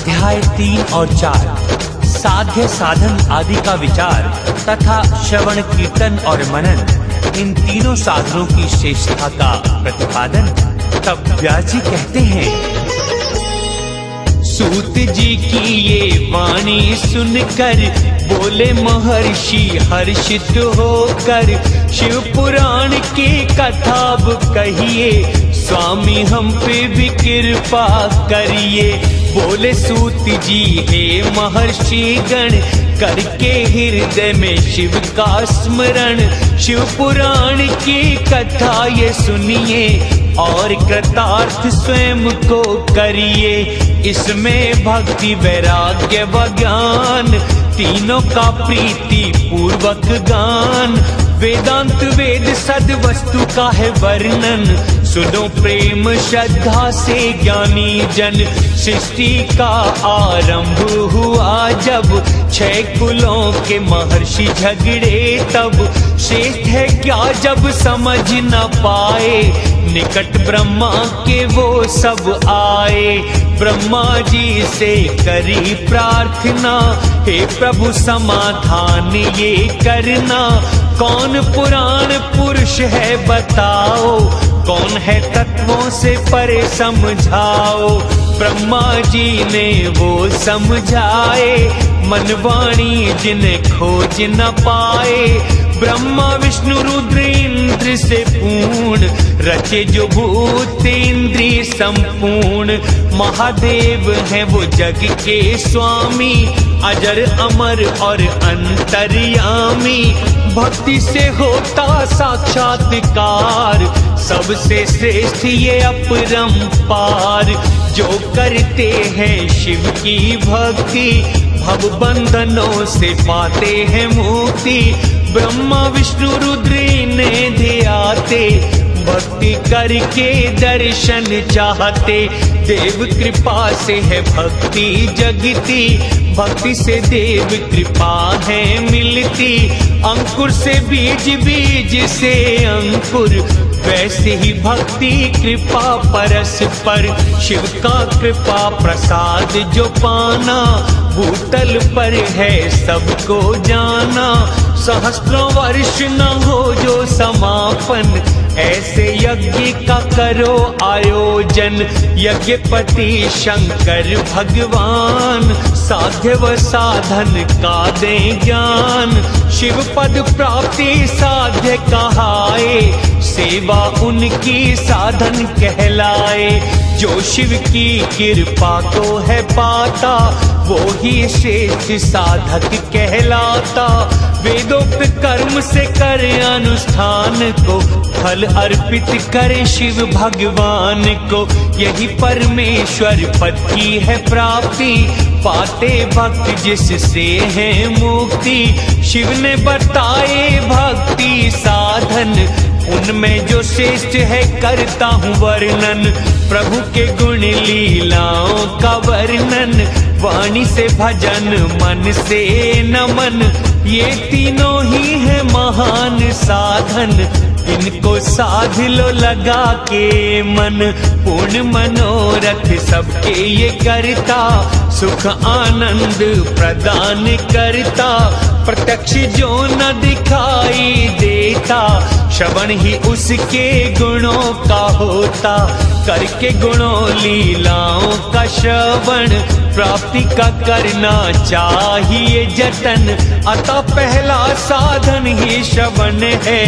अध्याय 3 और 4 साध्य साधन आदि का विचार तथा श्रवण कीर्तन और मनन, इन तीनों साधनों की श्रेष्ठता का प्रतिपादन। तब व्यास जी कहते हैं, सूत जी की ये वाणी सुनकर बोले महर्षि हर्षित होकर, शिव पुराण की कथा अब कहिए, स्वामी हम पे भी कृपा करिए। बोले सूत जी हे महर्षि गण, करके हृदय में शिव का स्मरण, शिव पुराण की कथा ये सुनिए और कृतार्थ स्वयं को करिए। इसमें भक्ति वैराग्य व ज्ञान, तीनों का प्रीति पूर्वक गान। वेदांत वेद सद वस्तु का है वर्णन, सुनो प्रेम श्रद्धा से ज्ञानी जन। सृष्टि का आरंभ हुआ जब 6 कुलों के महर्षि झगड़े तब, श्रेष्ठ है क्या जब समझ न पाए, निकट ब्रह्मा के वो सब आए। ब्रह्मा जी से करी प्रार्थना, हे प्रभु समाधान ये करना, कौन पुराण पुरुष है बताओ, कौन है तत्वों से परे समझाओ। ब्रह्मा जी ने वो समझाए, मनवाणी जिन्हें खोज न पाए। ब्रह्मा विष्णु रुद्र इंद्र से पूर्ण, रचे जो भूत इंद्रिय संपूर्ण। महादेव हैं वो जग के स्वामी, अजर अमर और अंतर्यामी। भक्ति से होता साक्षात्कार, सबसे श्रेष्ठ ये अपरंपार। जो करते हैं शिव की भक्ति, भव बंधनों से पाते हैं मुक्ति। ब्रह्मा विष्णु रुद्र इन्हें ध्याते, भक्ति करके दर्शन चाहते। देव कृपा से है भक्ति जगती, भक्ति से देव कृपा है मिलती। अंकुर से बीज, बीज से अंकुर, वैसे ही भक्ति कृपा परस्पर। शिव का कृपा प्रसाद जो पाना, भूतल पर है सबको जाना। सहस्त्रों वर्ष न हो जो समापन, ऐसे यज्ञ का करो आयोजन। यज्ञपति शंकर भगवान, साध्य व साधन का दें ज्ञान। शिव पद प्राप्ति साध्य कहाए, सेवा उनकी साधन कहलाए। जो शिव की कृपा को है पाता, वो ही श्रेष्ठ साधक कहलाता। वेदोक्त कर्म से करे अनुष्ठान को, फल अर्पित करे शिव भगवान को। यही परमेश्वर पद की है प्राप्ति, पाते भक्त जिससे है मुक्ति। शिव ने बताए भक्ति साधन, उनमें जो श्रेष्ठ है करता हूँ वर्णन। प्रभु के गुण लीलाओं का वर्णन, वाणी से भजन मन से नमन। ये तीनों ही है महान साधन, इनको साध लो लगा के मन। पूर्ण मनोरथ सबके ये करता, सुख आनंद प्रदान करता। प्रत्यक्ष जो न दिखाई देता, श्रवण ही उसके गुणों का होता। करके गुणों लीलाओं का श्रवण, प्राप्ति का करना चाहिए जतन। अतः पहला साधन ही श्रवण है,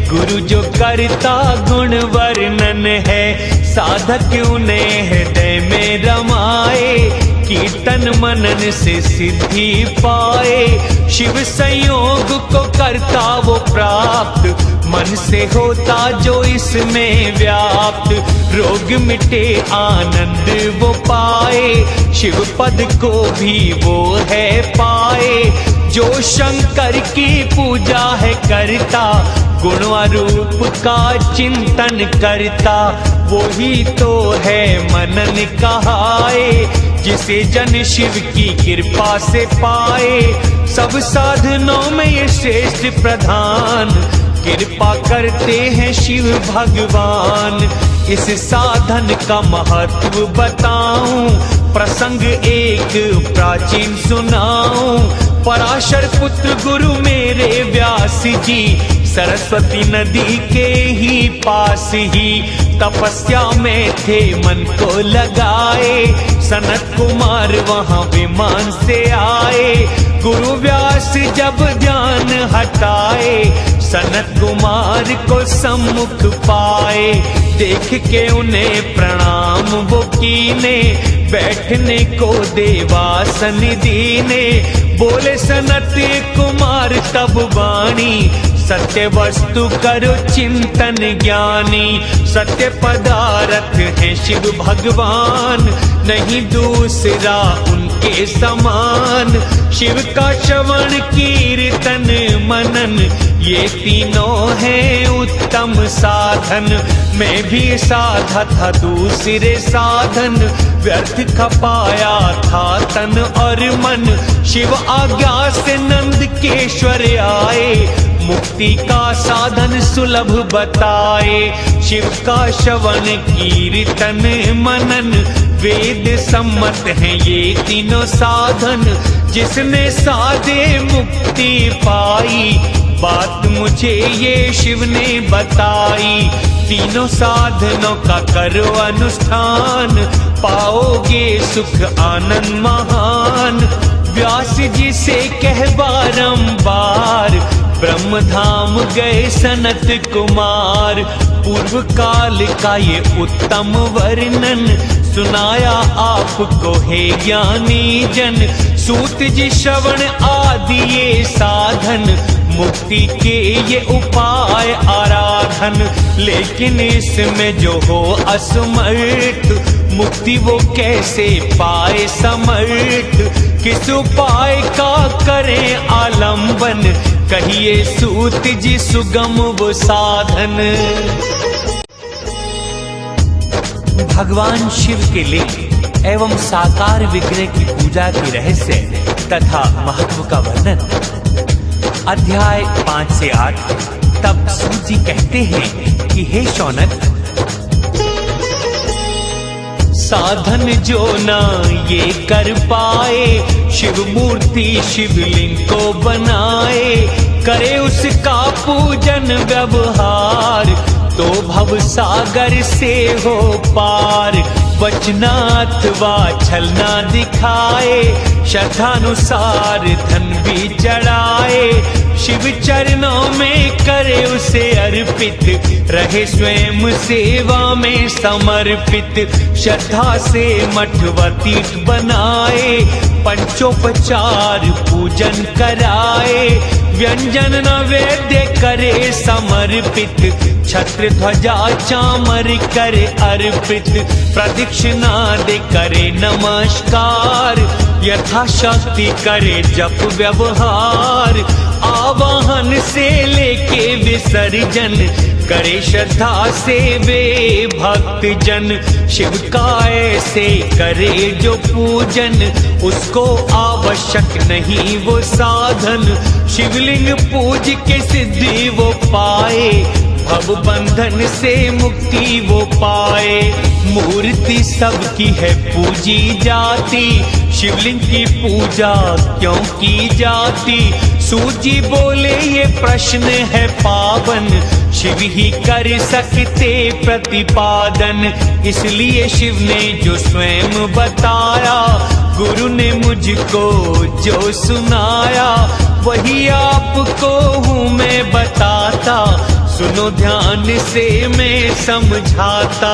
गुरु जो करता गुण वर्णन है। साधक उन्हें हृदय में रमाए, कीर्तन मनन से सिद्धि पाए। शिव संयोग को करता वो प्राप्त, मन से होता जो इसमें व्याप्त। रोग मिटे आनंद वो पाए, शिव पद को भी वो है पाए। जो शंकर की पूजा है करता, गुणारूप का चिंतन करता। वो ही तो है मनन कहाए, जिसे जन शिव की कृपा से पाए। सब साधनों में ये श्रेष्ठ प्रधान, कृपा करते हैं शिव भगवान। इस साधन का महत्व बताऊं, प्रसंग एक प्राचीन सुनाऊं। पराशर पुत्र गुरु मेरे व्यास जी, सरस्वती नदी के ही पास ही तपस्या में थे मन को लगाए। सनत कुमार वहां विमान से आए, गुरु व्यास जब ध्यान हटाए, सनत कुमार को सम्मुख पाए। देख के उन्हें प्रणाम वो कीने, बैठने को देवासन दीने। बोले सनत कुमार तब वाणी, सत्य वस्तु करो चिंतन ज्ञानी। सत्य पदार्थ है शिव भगवान, नहीं दूसरा उनके समान। शिव का श्रवण कीर्तन मनन, ये तीनों हैं उत्तम साधन। मैं भी साधा था दूसरे साधन, व्यर्थ खपाया था तन और मन। शिव आज्ञा से नंदकेश्वर आए, मुक्ति का साधन सुलभ बताए। शिव का श्रवण कीर्तन मनन, वेद सम्मत हैं ये तीनों साधन। जिसने साधे मुक्ति पाई, बात मुझे ये शिव ने बताई। तीनों साधनों का करो अनुष्ठान, पाओगे सुख आनंद महान। व्यास जी से कह बारंबार, ब्रह्म धाम गए सनत कुमार। पूर्व काल का ये उत्तम वर्णन, सुनाया आपको है ज्ञानी जन। सूत जी श्रवण आदि ये साधन, मुक्ति के ये उपाय आराधन। लेकिन इसमें जो हो असमर्थ, मुक्ति वो कैसे पाए समर्थ। किस उपाय का करें आलंबन, कहिए सूत जी सुगम वो साधन। भगवान शिव के लिंग एवं साकार विग्रह की पूजा के रहस्य तथा महत्व का वर्णन। अध्याय 5 से 8। तब सूत जी कहते हैं कि हे शौनक, साधन जो ना ये कर पाए, शिव मूर्ति शिवलिंग को बनाए। करे उसका पूजन व्यवहार, तो भव सागर से हो पार। वचना अथवा छलना दिखाए, श्रद्धानुसार धन भी चढ़ाए। शिव चरणों में करे उसे अर्पित, रहे स्वयं सेवा में समर्पित। श्रद्धा से मठवतीत बनाए, पंचोपचार पूजन कराए। व्यंजन नैवेद्य करे समर्पित, छत्र ध्वजा चामर करे अर्पित। प्रदक्षिणा दे करे नमस्कार, यथाशक्ति करे जप व्यवहार। आवाहन से लेके विसर्जन, करे श्रद्धा से वे भक्त जन। शिव का ऐसे करे जो पूजन, उसको आवश्यक नहीं वो साधन। शिवलिंग पूज के सिद्धि वो पाए, भव बंधन से मुक्ति वो पाए। मूर्ति सबकी है पूजी जाती, शिवलिंग की पूजा क्यों की जाती। सूजी बोले ये प्रश्न है पावन, शिव ही कर सकते प्रतिपादन। इसलिए शिव ने जो स्वयं बताया, गुरु ने मुझको जो सुनाया, वही आपको हूँ मैं बताता। सुनो ध्यान से मैं समझाता।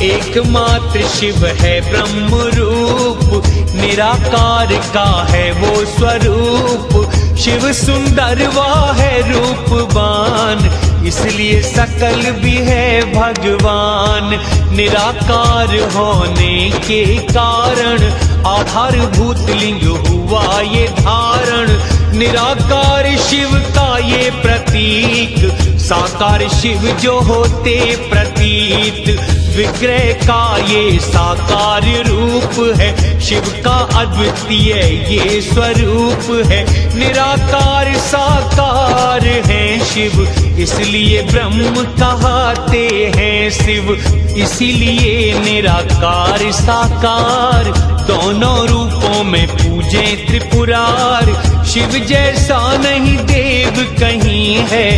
एकमात्र शिव है ब्रह्म रूप, निराकार का है वो स्वरूप। शिव सुंदर वह है रूपवान, इसलिए सकल भी है भगवान। निराकार होने के कारण आधारभूत लिंग हुआ ये धारण। निराकार शिव का ये प्रतीक, साकार शिव जो होते प्रतीत। विग्रह का ये साकार रूप है, शिव का अद्वितीय ये स्वरूप है। निराकार साकार है शिव, इसलिए ब्रह्म कहते हैं शिव। इसीलिए निराकार साकार दोनों रूपों में पूजे त्रिपुरार। शिव जैसा नहीं देव कहीं है,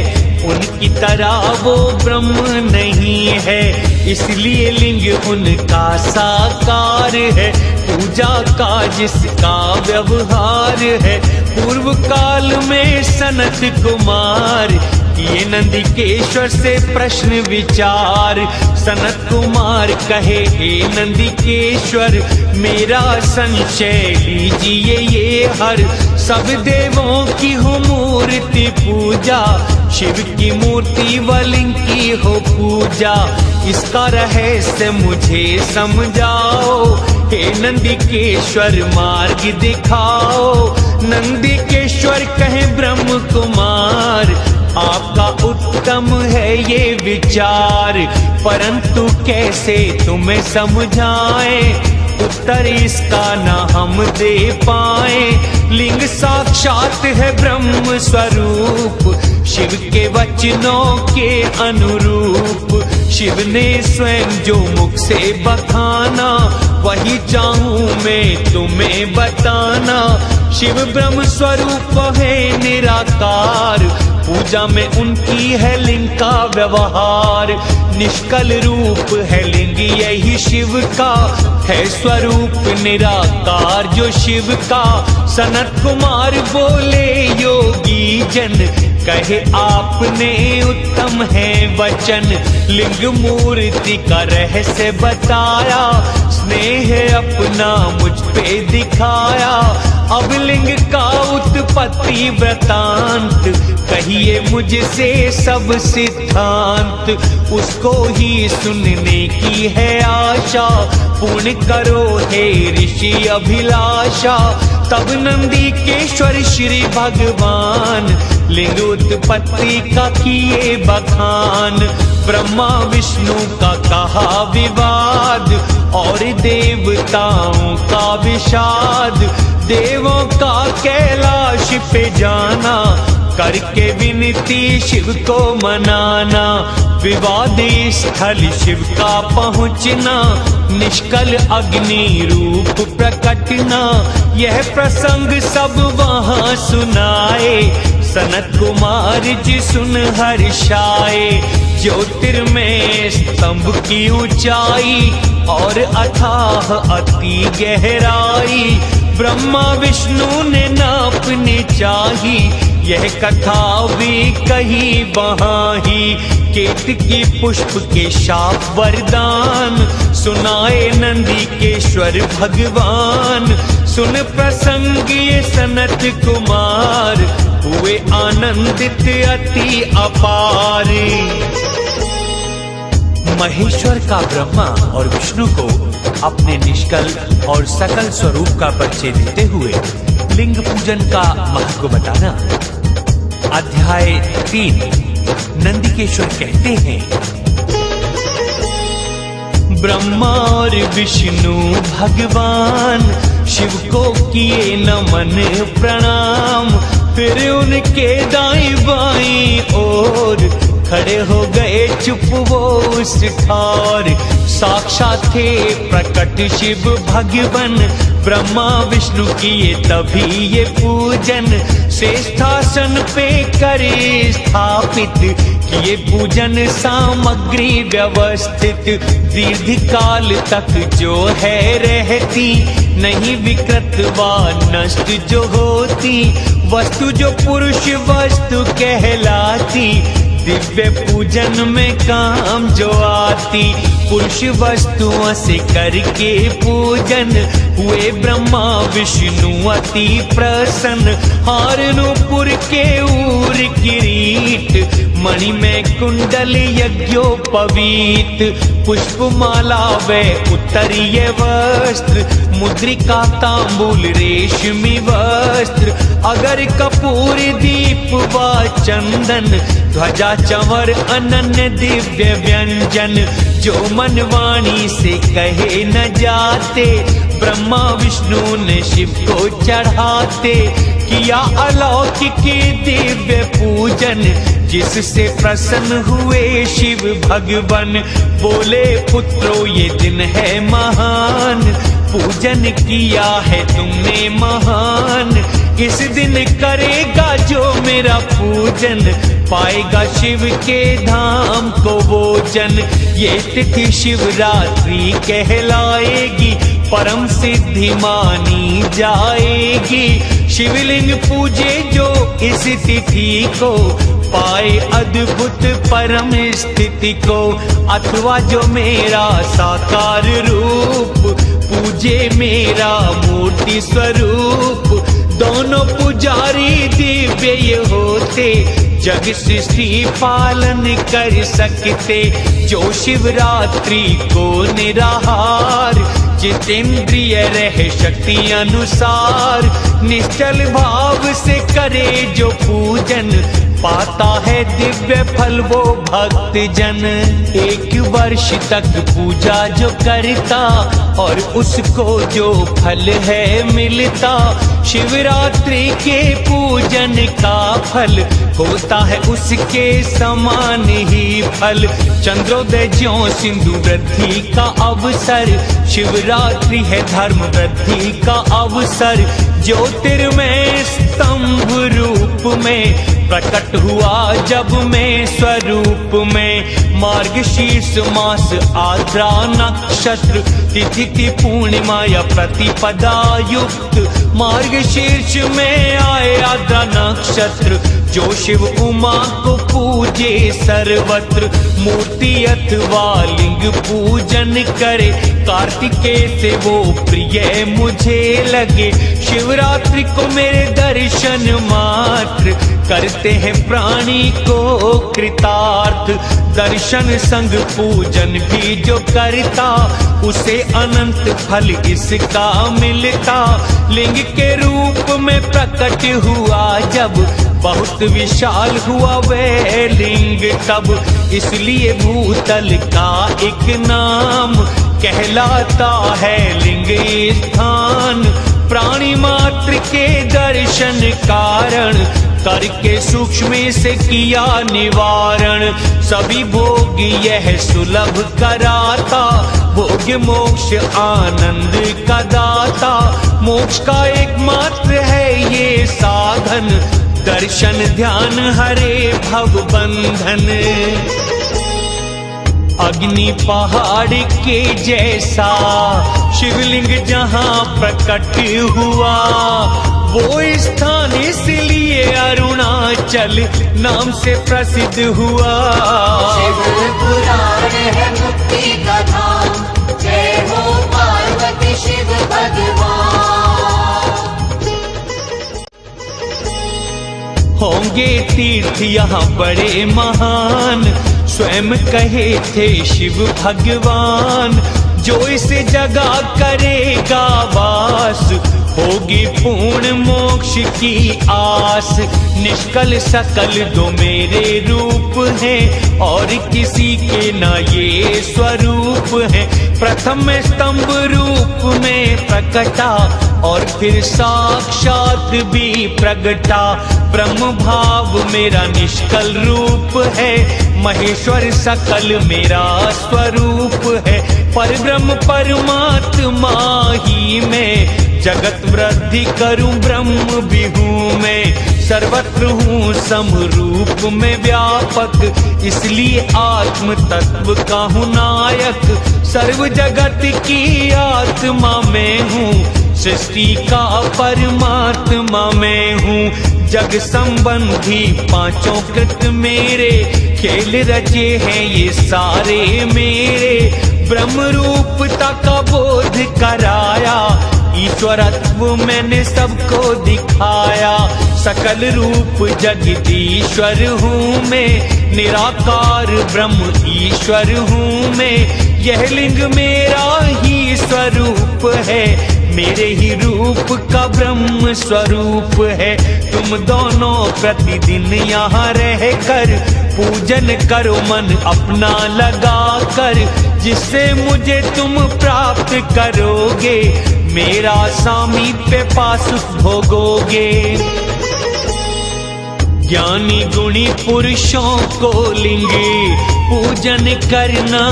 उनकी तरह वो ब्रह्म नहीं है। इसलिए लिंग उनका साकार है, पूजा का जिसका व्यवहार है। पूर्व काल में सनत कुमार ये नंदिकेश्वर से प्रश्न विचार। सनत कुमार कहे हे नंदिकेश्वर, मेरा संशय लीजिए ये हर। सब देवों की हो मूर्ति पूजा, शिव की मूर्ति व लिंग की हो पूजा। इसका रहस्य मुझे समझाओ, हे नंदिकेश्वर मार्ग दिखाओ। नंदिकेश्वर कहे ब्रह्म कुमार, आपका उत्तम है ये विचार, परंतु कैसे तुम्हें समझाएं। उत्तर इसका न हम दे पाए। लिंग साक्षात है ब्रह्म स्वरूप, शिव के वचनों के अनुरूप। शिव ने स्वयं जो मुख से बखाना, वही चाहूं मैं तुम्हें बताना। शिव ब्रह्म स्वरूप है निराकार, पूजा में उनकी है लिंग का व्यवहार। निष्कल रूप है लिंग यही शिव का, है स्वरूप निराकार जो शिव का। सनत कुमार बोले योगी जन, कहे आपने उत्तम है वचन। लिंग मूर्ति का रहस्य बताया, स्नेह अपना मुझ पे दिखाया। अब लिंग का उत्पत्ति वृतांत, कहिए मुझसे सब सिद्धांत। उसको ही सुनने की है आशा, पूर्ण करो हे ऋषि अभिलाषा। तब नंदिकेश्वर श्री भगवान, लिंग उत्पत्ति का किए बखान। ब्रह्मा विष्णु का कहा विवाद, और देवताओं का विषाद। देवों का कैलाश पे जाना, करके विनती शिव को मनाना। विवादी स्थल शिव का पहुँचना, निष्कल अग्नि रूप प्रकटना। यह प्रसंग सब वहाँ सुनाए, सनत कुमार जी सुन हर्षाए। ज्योतिर्मय स्तंभ की ऊंचाई, और अथाह अति गहराई। ब्रह्मा विष्णु ने नापनी चाही, यह कथा भी कही वहाँ ही। केतकी पुष्प के शाप वरदान, सुनाए नंदिकेश्वर भगवान। सुन प्रसंग ये सनत कुमार, हुए आनंदित अति अपार। महेश्वर का ब्रह्मा और विष्णु को अपने निष्कल और सकल स्वरूप का परिचय देते हुए लिंग पूजन का महत्व बताना। अध्याय 3 नंदिकेश्वर कहते हैं, ब्रह्मा और विष्णु भगवान, शिव को किए नमन प्रणाम। फिर उनके दाई बाई ओर, खड़े हो गए चुप वो उस ठार। साक्षात थे प्रकट शिव भगवन, ब्रह्मा विष्णु किए तभी ये पूजन। श्रेष्ठासन पे करे स्थापित, किए पूजन सामग्री व्यवस्थित। दीर्घ काल तक जो है रहती, नहीं विकृत व नष्ट जो होती। वस्तु जो पुरुष वस्तु कहलाती, दिव्य पूजन में काम जो आती। पुरुष वस्तुओं से करके पूजन, हुए ब्रह्मा विष्णु अति प्रसन्न। हारनपुर के ऊर किरीट, मणि में कुंडल यज्ञोपवीत, पुष्पमाला व उत्तरीय वस्त्र, मुद्रिका तांबूल रेशमी वस्त्र, अगर कपूर दीप व चंदन, ध्वजा चंवर अनन्य दिव्य व्यंजन, जो मन वाणी से कहे न जाते, ब्रह्मा विष्णु ने शिव को चढ़ाते, किया अलौकिक दिव्य पूजन, जिससे प्रसन्न हुए शिव भगवान। बोले पुत्रो ये दिन है महान, पूजन किया है तुमने महान, इस दिन करेगा जो मेरा पूजन, पाएगा शिव के धाम को वो जन। ये तिथि शिवरात्रि कहलाएगी, परम सिद्धि मानी जाएगी, शिवलिंग पूजे जो इस तिथि को, पाए अद्भुत परम स्थिति को। अथवा जो मेरा साकार रूप पूजे मेरा मूर्ति स्वरूप, दोनों पुजारी दिव्य ये होते, जग सृष्टि पालन कर सकते। जो शिवरात्रि को निराहार, जितेंद्रिय रहे शक्ति अनुसार, निश्चल भाव से करे जो पूजन, पाता है दिव्य फल वो भक्त जन। एक वर्ष तक पूजा जो करता, और उसको जो फल है मिलता, शिवरात्रि के पूजन का फल होता है उसके समान ही फल। चंद्रोदय ज्यों सिंधु वृद्धि का अवसर, शिवरात्रि है धर्म वृद्धि का अवसर। ज्योतिर्मय स्तंभ रूप में प्रकट हुआ जब मैं स्वरूप में, मार्गशीर्ष मास आद्रा नक्षत्र, तिथि की पूर्णिमा या प्रतिपदा युक्त, मार्गशीर्ष में आए आद्रा नक्षत्र, जो शिव उमा को पूजे सर्वत्र, मूर्ति अथवा लिंग पूजन करे, कार्तिकेय से वो प्रिय मुझे लगे। शिवरात्रि को मेरे दर्शन मात्र, करते हैं प्राणी को कृतार्थ। दर्शन संग पूजन भी जो करता, उसे अनंत फल इसका मिलता। लिंग के रूप में प्रकट हुआ जब, बहुत विशाल हुआ वह लिंग तब, इसलिए भूतल का एक नाम कहलाता है लिंग स्थान। प्राणी मात्र के दर्शन कारण, करके सूक्ष्म से किया निवारण। सभी भोग यह सुलभ कराता, भोग मोक्ष आनंद का दाता। मोक्ष का एकमात्र है ये साधन, दर्शन ध्यान हरे भव बंधन। अग्नि पहाड़ के जैसा शिवलिंग जहाँ प्रकट हुआ, वो स्थान इसलिए अरुणाचल नाम से प्रसिद्ध हुआ। शिव पुराण है मुक्ति का धाम, जय हो पार्वती शिव भगवान। होंगे तीर्थ यहाँ बड़े महान, स्वयं कहे थे शिव भगवान। जो इस जगह करेगा वास, होगी पूर्ण मोक्ष की आस। निष्कल सकल दो मेरे रूप हैं, और किसी के न ये स्वरूप है। प्रथम स्तंभ रूप में प्रकटा, और फिर साक्षात भी प्रगटा। ब्रह्म भाव मेरा निष्कल रूप है, महेश्वर सकल मेरा स्वरूप है। परब्रह्म परमात्मा ही मैं, जगत वृद्धि करूं ब्रह्म भी हूँ मैं। सर्वत्र हूँ समरूप में व्यापक, इसलिए आत्म तत्व का हूँ नायक। सर्व जगत की आत्मा में हूँ, सृष्टि का परमात्मा में हूँ। जग संबंधी पांचों कृत मेरे, खेल रचे हैं ये सारे मेरे। ब्रह्म रूपता का बोध कराया, ईश्वरत्व मैंने सबको दिखाया। सकल रूप जगदीश्वर हूँ मैं, निराकार ब्रह्म ईश्वर हूँ मैं। यह लिंग मेरा ही स्वरूप है, मेरे ही रूप का ब्रह्म स्वरूप है। तुम दोनों प्रतिदिन यहाँ रह कर पूजन करो मन अपना लगा कर, जिससे मुझे तुम प्राप्त करोगे, मेरा सामीप्य पास भोगोगे। ज्ञानी गुणी पुरुषों को लिंग पूजन करना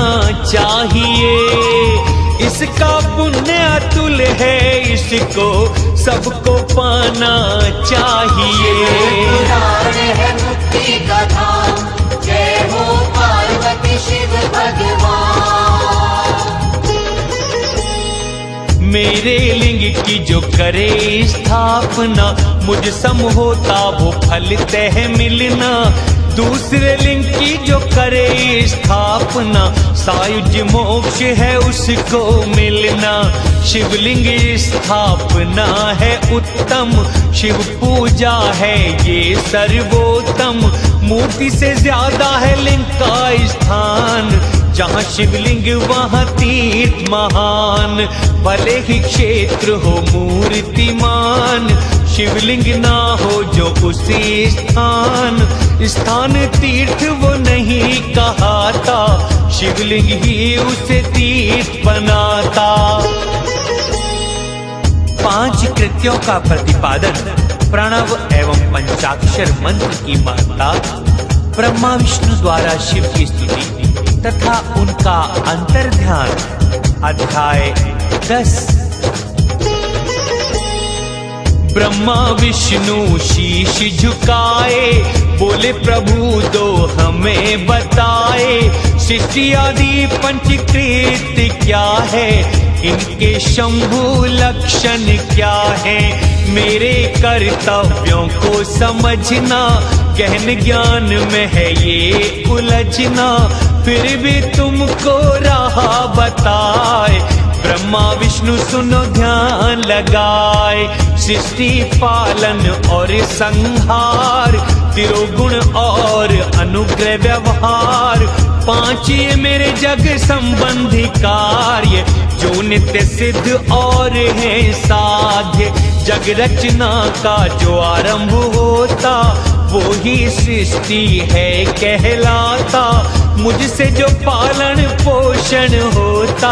चाहिए, इसका पुण्य अतुल है, इसको सबको पाना चाहिए। पुराण है मुक्ति का धाम, जय हो पार्वती शिव भगवान। मेरे लिंग की जो करे स्थापना, मुझ सम होता वो फल तह मिलना। दूसरे लिंग की जो करे स्थापना, सायुज मोक्ष है उसको मिलना। शिवलिंग स्थापना है उत्तम, शिव पूजा है ये सर्वोत्तम। मूर्ति से ज्यादा है लिंग का स्थान, जहाँ शिवलिंग वहाँ तीर्थ महान। भले ही क्षेत्र हो मूर्तिमान, शिवलिंग ना हो जो उसी स्थान। स्थान तीर्थ वो नहीं कहाता, शिवलिंग ही उसे तीर्थ बनाता। 5 कृत्यों का प्रतिपादन प्रणव एवं पंचाक्षर मंत्र की माता ब्रह्मा विष्णु द्वारा शिव की स्तुति तथा उनका अंतर्ध्यान। अध्याय 10। ब्रह्मा विष्णु शीश झुकाए, बोले प्रभु दो हमें बताए। सृष्टि आदि पंचकृत्य क्या है, इनके शंभु लक्षण क्या है। मेरे कर्तव्यों को समझना, गहन ज्ञान में है ये उलझना। फिर भी तुमको राह बताए, ब्रह्मा विष्णु सुनो ध्यान लगाए। सृष्टि पालन और संहार, तिरोगुण और अनुग्रह व्यवहार, 5 ये मेरे जग संबंधी कार्य, जो नित्य सिद्ध और है साध्य। जग रचना का जो आरंभ होता, वो ही सृष्टि है कहलाता। मुझसे जो पालन पोषण होता,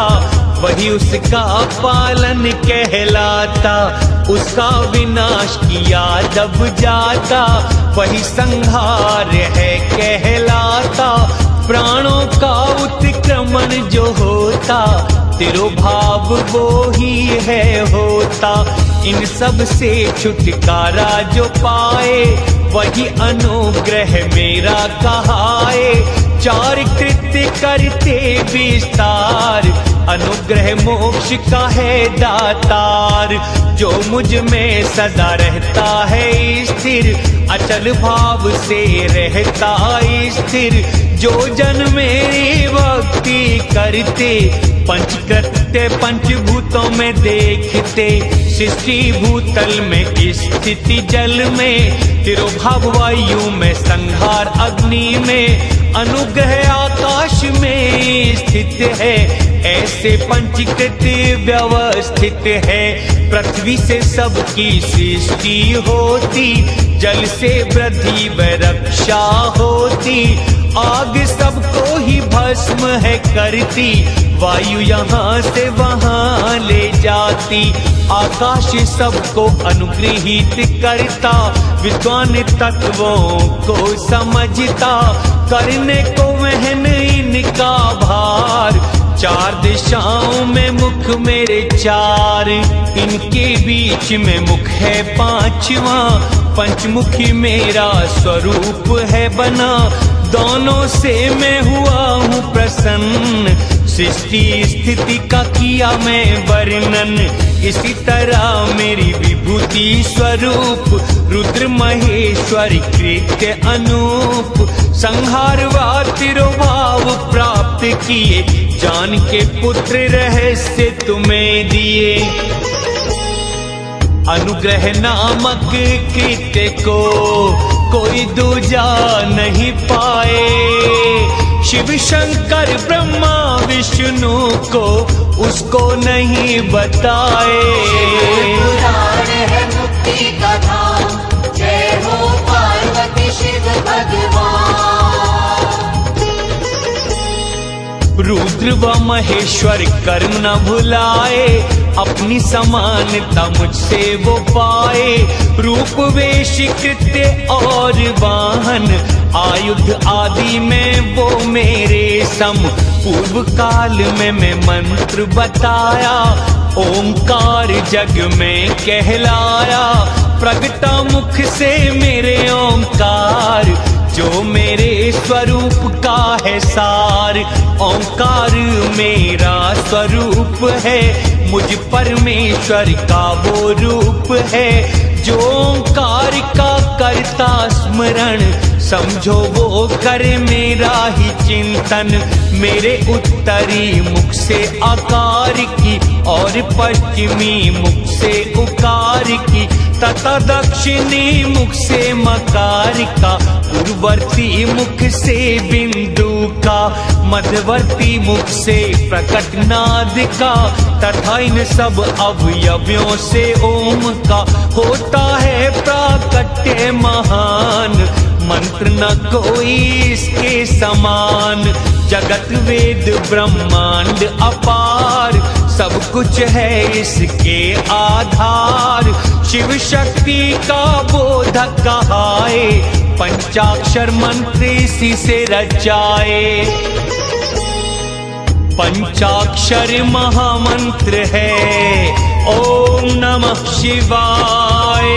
वही उसका पालन कहलाता। उसका विनाश किया जब जाता, वही संहार है कहलाता। प्राणों का उत्क्रमण जो होता, तिरोभाव वो ही है होता। इन सब से छुटकारा जो पाए, वही अनुग्रह मेरा कहाए। 4 कृत्य करते विस्तार, अनुग्रह मोक्ष का है दातार। जो मुझ में सदा रहता है स्थिर, अचल भाव से रहता स्थिर। जो जन मेरी भक्ति करते, पंचकृत्य पंचभूतों में देखते। सृष्टि भूतल में स्थिति जल में, तिरोभाव वायु में संहार अग्नि में। अनुग्रह आकाश में स्थित है, ऐसे पंचकृत्य व्यवस्थित है। पृथ्वी से सबकी सृष्टि होती, जल से वृद्धि व रक्षा होती। आग सबको ही भस्म है करती, वायु यहाँ से वहाँ ले जाती। आकाश सबको अनुग्रहित करता, विद्वान तत्वों को समझता। करने को वहन इनका भार, 4 दिशाओं में मुख मेरे 4। इनके बीच में मुख है 5वां, पंचमुखी मेरा स्वरूप है बना। दोनों से मैं हुआ हूँ प्रसन्न, सृष्टि स्थिति का किया मैं वर्णन। इसी तरह मेरी विभूति स्वरूप, रुद्र महेश्वरी कृत्य अनूप। संहार व तिरोभाव प्राप्त किए, जान के पुत्र रहस्य तुम्हें दिए। अनुग्रह नामक कृत्य को कोई दूजा नहीं पाए। शिव शंकर ब्रह्मा विष्णु को उसको नहीं बताए। पुराण है मुक्ति का धाम, जय हो पार्वती शिव भगवान। रुद्र व महेश्वर कर्म न भुलाए, अपनी समानता मुझसे वो पाए। रूप वेश कृत्य और वाहन, आयुध आदि में वो मेरे सम। पूर्व काल में मैं मंत्र बताया, ओंकार जग में कहलाया। प्रगटा मुख से मेरे ओंकार, जो मेरे स्वरूप का है सार। ओंकार मेरा स्वरूप है, मुझ परमेश्वर का वो रूप है। जो ओंकार का करता स्मरण, समझो वो करे मेरा ही चिंतन। मेरे उत्तरी मुख से आकार की और पश्चिमी मुख से उकार की, तथा दक्षिणी मुख से मकार का, पूर्ववर्ती मुख से बिंदु का, मध्यवर्ती मुख से प्रकट नाद का, तथा इन सब अवयवों से ओम का होता है प्राकट्य महान। मंत्र न कोई इसके समान, जगत वेद ब्रह्मांड अपार, सब कुछ है इसके आधार। शिव शक्ति का बोधक कहाए, पंचाक्षर मंत्र इसी से रचाए। पंचाक्षर महामंत्र है, ओम नमः शिवाय।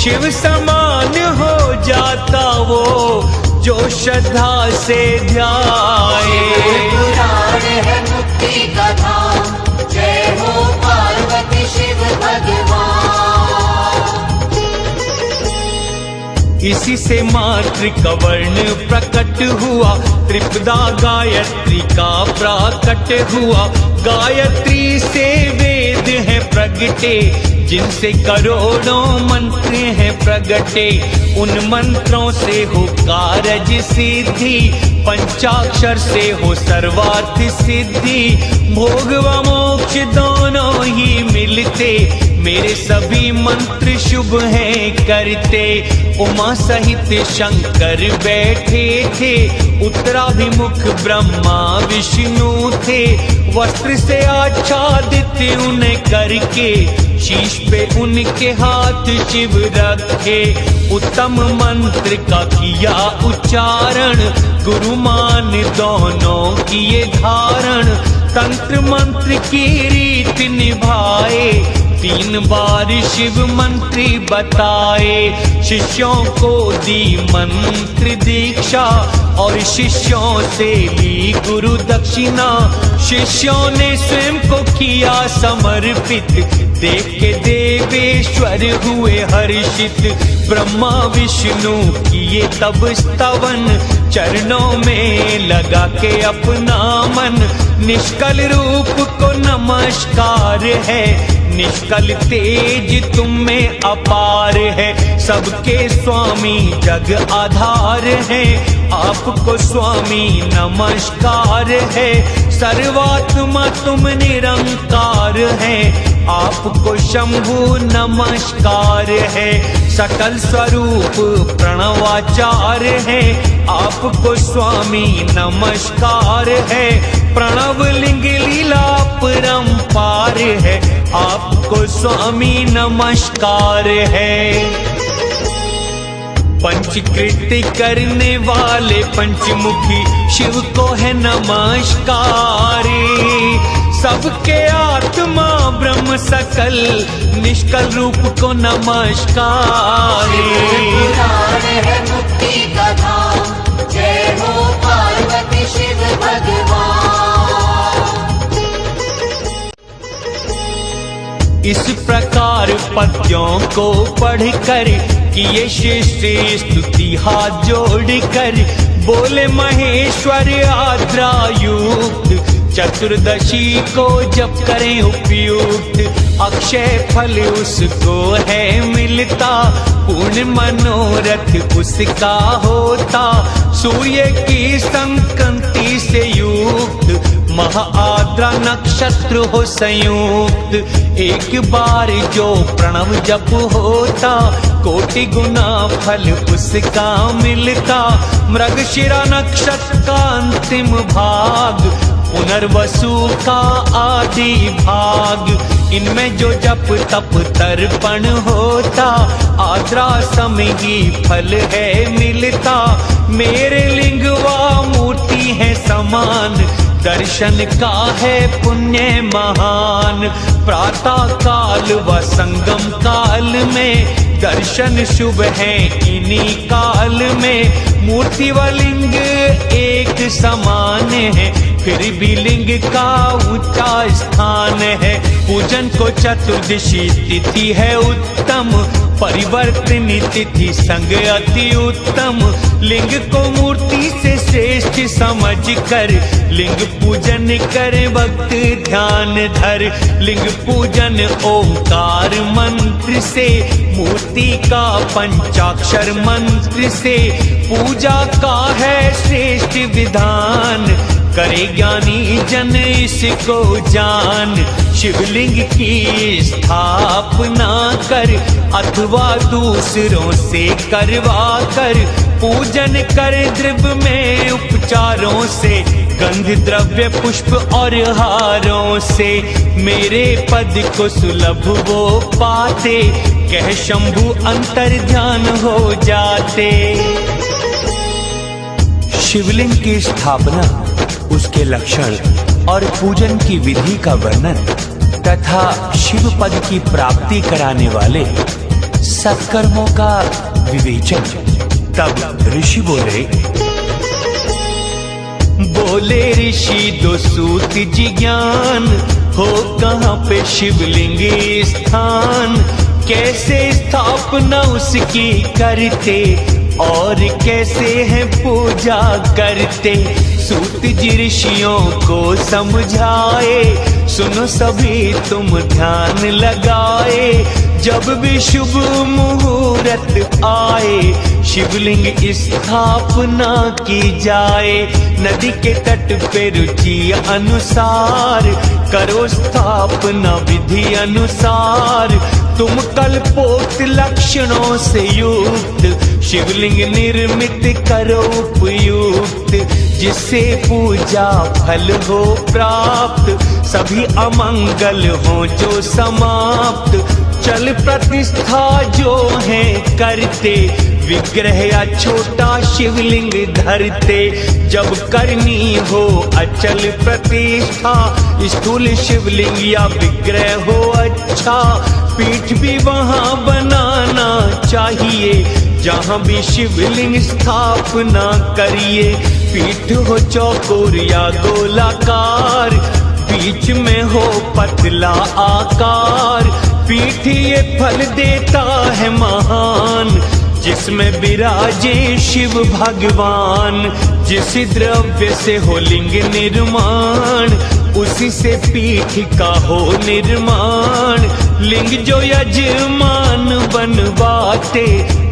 शिव समान हो जाता वो जो श्रद्धा से ध्याए। पुराण है मुक्ति का धाम, जय हो पार्वती शिव भगवान। इसी से मातृ कवर्ण प्रकट हुआ, त्रिपदा गायत्री का प्राकट हुआ। गायत्री से वेद है प्रगटे, जिनसे करोड़ों मंत्र हैं प्रगटे। उन मंत्रों से हो कारज सिद्धि, पंचाक्षर से हो सर्वार्थ सिद्धि। भोग व मोक्ष दोनों ही मिलते, मेरे सभी मंत्र शुभ हैं करते। उमा सहित शंकर बैठे थे, उत्तराभिमुख ब्रह्मा विष्णु थे। वस्त्र से आच्छादित उन्हें करके, शीश पे उनके हाथ शिव रखे। उत्तम मंत्र का किया उच्चारण, गुरु मान दोनों किए धारण। तंत्र मंत्र की रीत निभाए, 3 बार शिव मंत्री बताए। शिष्यों को दी मंत्र दीक्षा, और शिष्यों से ली गुरु दक्षिणा। शिष्यों ने स्वयं को किया समर्पित, देख के देवेश्वर हुए हर्षित। ब्रह्मा विष्णु किए तब स्तवन, चरणों में लगा के अपना मन। निष्कल रूप को नमस्कार है, निष्कल तेज तुम में अपार है। सबके स्वामी जग आधार है, आपको स्वामी नमस्कार है। सर्वात्मा तुम निरंकार है, आपको शंभु नमस्कार है। सकल स्वरूप प्रणवाचार है, आपको स्वामी नमस्कार है। प्रणव लिंग लीला परंपार है, आपको स्वामी नमस्कार है। पंचकृत्य करने वाले पंचमुखी शिव को है नमस्कार। सबके आत्मा ब्रह्म सकल निष्कल रूप को नमस्कार। पुराण है मुक्ति का धाम, जय हो पार्वती शिव भगवान। इस प्रकार पद्यों को पढ़कर किए शिष्य स्तुति हाथ जोड़कर, बोले महेश्वर आद्रा युक्त चतुर्दशी को जब करें उपयुक्त अक्षय फल उसको है मिलता। पूर्ण मनोरथ उसका होता सूर्य की संक्रांति से युक्त। महाआद्रा नक्षत्र हो संयुक्त एक बार जो प्रणव जप होता कोटि गुना फल उसका मिलता। मृगशिरा नक्षत्र का अंतिम भाग पुनर्वसु का आदि भाग इनमें जो जप तप तर्पण होता आद्रा समय ही फल है मिलता। मेरे लिंग व मूर्ति है समान दर्शन का है पुण्य महान। प्रातः काल व संगम काल में दर्शन शुभ है इन्हीं काल में। मूर्ति व लिंग एक समान है फिर भी लिंग का ऊंचा स्थान है। पूजन को चतुर्दशी तिथि है उत्तम परिवर्तनी तिथि संग अति उत्तम। लिंग को मूर्ति से श्रेष्ठ समझ कर लिंग पूजन करे भक्त ध्यान धर। लिंग पूजन ओंकार मंत्र से मूर्ति का पंचाक्षर मंत्र से पूजा का है श्रेष्ठ विधान। करे ज्ञानी जन इसको जान। शिवलिंग की स्थापना कर अथवा दूसरों से करवा कर पूजन कर द्रव्य में उपचारों से गंध द्रव्य पुष्प और हारों से। मेरे पद को सुलभ वो पाते कह शंभु अंतर ध्यान हो जाते। शिवलिंग की स्थापना उसके लक्षण और पूजन की विधि का वर्णन तथा शिव पद की प्राप्ति कराने वाले सत्कर्मों का विवेचन। तब ऋषि बोले ऋषि दो सूत जी ज्ञान हो कहाँ पे शिवलिंग स्थान। कैसे स्थापना उसकी करते और कैसे है पूजा करते। सूत जी ऋषियों को समझाए सुनो सभी तुम ध्यान लगाए। जब भी शुभ मुहूर्त आए शिवलिंग स्थापना की जाए। नदी के तट पे रुचि अनुसार करो स्थापना विधि अनुसार। तुम कल्पोक्त लक्षणों से युक्त शिवलिंग निर्मित करो उपयुक्त। जिससे पूजा फल हो प्राप्त सभी अमंगल हो जो समाप्त। चल प्रतिष्ठा जो है करते विग्रह या छोटा शिवलिंग धरते। जब करनी हो अचल प्रतिष्ठा स्थूल शिवलिंग या विग्रह हो अच्छा। पीठ भी वहाँ बनाना चाहिए जहाँ भी शिवलिंग स्थापना करिए। पीठ हो चौकोर या गोलाकार बीच में हो पतला आकार। पीठ ये फल देता है महान जिसमें विराजे शिव भगवान। जिस द्रव्य से हो लिंग निर्माण उसी से पीठ का हो निर्माण। लिंग जो यजमान बनवाते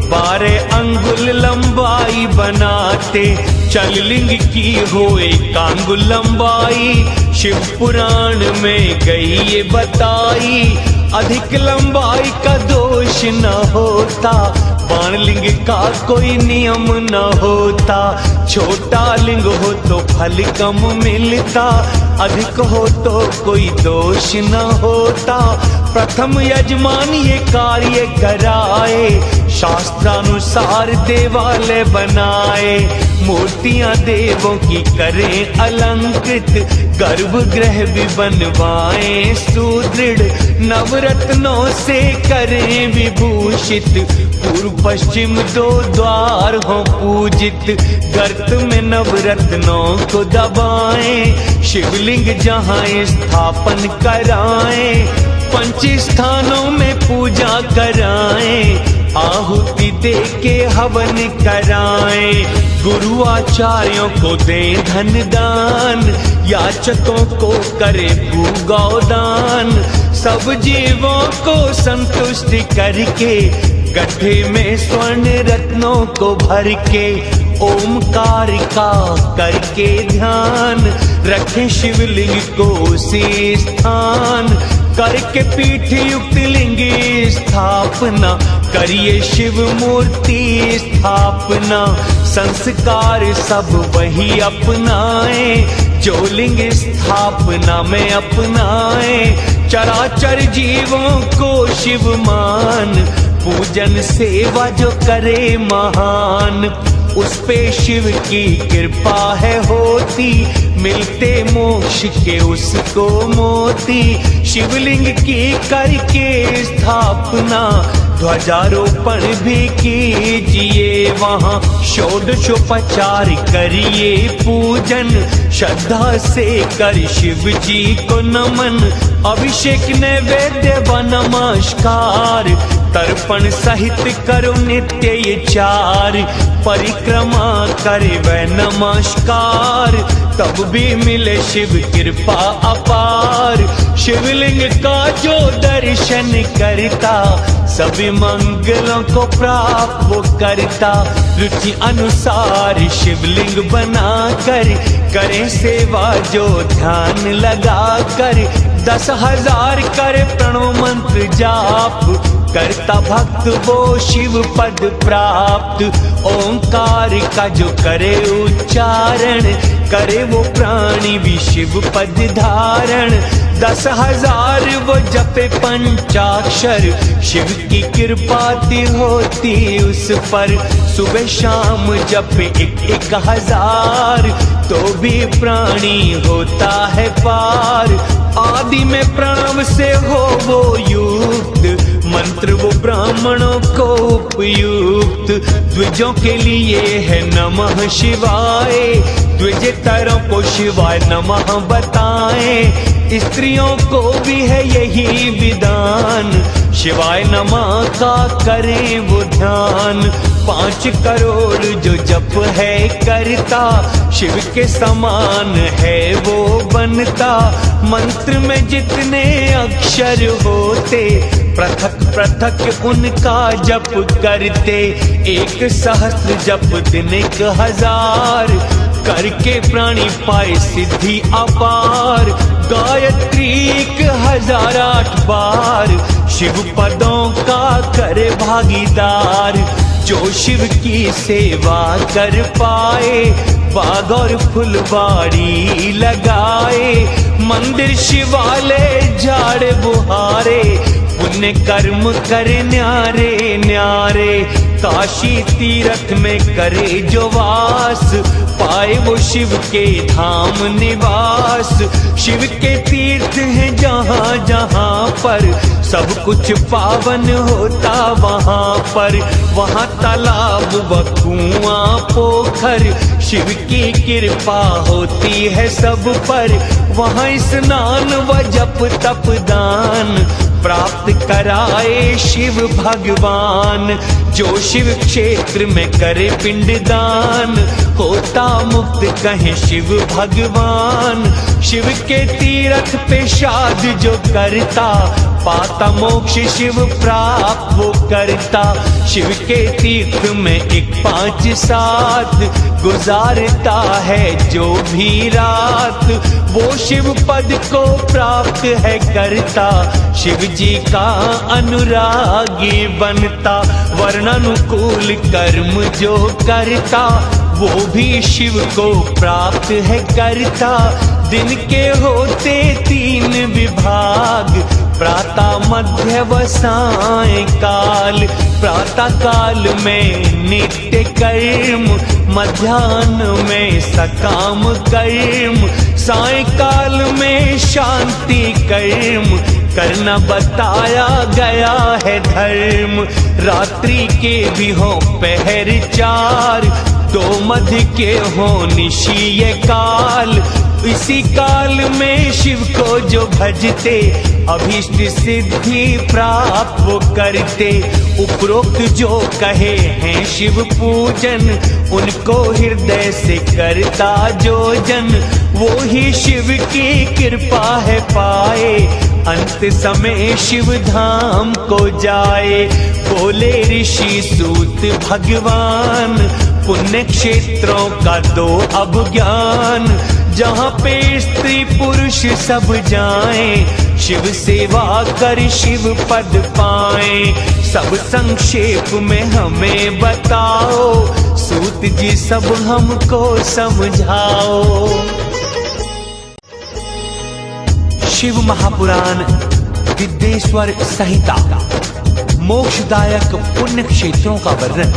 12 अंगुल लंबाई बनाते। चल लिंग की हो 1 अंगुल लंबाई शिव पुराण में गई ये बताई। अधिक लंबाई का दोष न होता बाण लिंग का कोई नियम न होता। छोटा लिंग हो तो फल कम मिलता अधिक हो तो कोई दोष न होता। प्रथम यजमान ये कार्य कराए शास्त्रानुसार देवालय बनाए। मूर्तियां देवों की करें अलंकृत गर्भगृह भी बनवाएं सुदृढ़। नवरत्नों से करें विभूषित पूर्व पश्चिम 2 द्वार हो पूजित। गर्त में नवरत्नों को दबाएं शिवलिंग जहाँ स्थापन कराएं। 5 स्थानों में पूजा कराएं आहुति दे के हवन कराएं, गुरु आचार्यों को दें धन दान, याचकों को करे भूगौदान, सब जीवों को संतुष्ट करके गड्ढे में स्वर्ण रत्नों को भर के ओमकार का करके ध्यान रखें शिवलिंग को उसी स्थान, करके पीठ युक्त लिंग स्थापना करिए शिव मूर्ति स्थापना, संस्कार सब वही अपनाए जो लिंग स्थापना में अपनाए, चराचर जीवों को शिव मान, पूजन सेवा जो करे महान, उस पे शिव की कृपा है होती, मिलते मोक्ष के उसको मोती, शिवलिंग की करके स्थापना ध्वजारोपण भी कीजिए वहाँ, षोडशोपचार करिए पूजन, श्रद्धा से कर शिव जी को नमन, अभिषेक नैवेद्य व नमस्कार, तर्पण सहित करो नित्य ये चार, परिक्रमा करे वह नमस्कार, तब भी मिले शिव कृपा अपार, शिवलिंग का जो दर्शन करता सभी मंगलों को प्राप्त वो करता, रुचि अनुसार शिवलिंग बना कर करे सेवा जो ध्यान लगा कर, 10,000 करे प्रणव मंत्र जाप, करता भक्त वो शिव पद प्राप्त, ओंकार का जो करे उच्चारण करे वो प्राणी भी शिव पद धारण, 10,000 वो जपे पंचाक्षर, शिव की कृपा होती उस पर, सुबह शाम जपे 1,000 तो भी प्राणी होता है पार, आदि में प्रणव से हो वो युक्त, मंत्र वो ब्राह्मणों को उपयुक्त, द्विजों के लिए है नमः शिवाय, द्विजेतरों को शिवाय नमः बताएं, स्त्रियों को भी है यही विधान, शिवाय नमः का करें वो ध्यान, 5 करोड़ जो जप है करता, शिव के समान है वो बनता, मंत्र में जितने अक्षर होते पृथक पृथक उनका जप करते, 1 सहस्त्र जप दिन 1,000 करके प्राणी पाए सिद्धि अपार, गायत्री 1,008 बार शिव पदों का करे भागीदार, जो शिव की सेवा कर पाए बाग और फुलवाड़ी लगाए, मंदिर शिवालय झाड़ बुहारे, पुण्य कर्म करे न्यारे न्यारे, काशी तीर्थ में करे जो वास, पाए वो शिव के धाम निवास, शिव के तीर्थ हैं जहाँ जहाँ पर, सब कुछ पावन होता वहाँ पर, वहाँ तालाब व कुआं पोखर, शिव की कृपा होती है सब पर, वहाँ स्नान व जप तप दान प्राप्त कराए शिव भगवान, जो शिव क्षेत्र में करे पिंडदान होता मुक्त कहे शिव भगवान, शिव के तीर्थ पे शाद जो करता पाता मोक्ष शिव प्राप्त वो करता, शिव के तीर्थ में 1-5-7 गुजारता है जो भी रात, वो शिव पद को प्राप्त है करता, शिव जी का अनुरागी बनता, वर्णानुकूल कर्म जो करता वो भी शिव को प्राप्त है करता, दिन के होते 3 विभाग, प्रातः मध्य व सायंकाल, प्रातः काल में नित्य कर्म, मध्याह्न में सकाम कर्म, सायंकाल में शांति कर्म करना बताया गया है धर्म, रात्रि के भी हो पहर 4, 2 मध्य के हो निशीय काल, इसी काल में शिव को जो भजते अभीष्ट सिद्धि प्राप्त वो करते। उपरोक्त जो कहे हैं शिव पूजन, उनको हृदय से करता जो जन, वो ही शिव की कृपा है पाए, अंत समय शिव धाम को जाए। बोले ऋषि सूत भगवान, पुण्य क्षेत्रों का दो अब ज्ञान, जहाँ पे स्त्री पुरुष सब जाएं, शिव सेवा कर शिव पद पाएं। सब संक्षेप में हमें बताओ, सूत जी सब हमको समझाओ। शिव महापुराण विद्येश्वर संहिता मोक्षदायक पुण्य क्षेत्रों का वर्णन,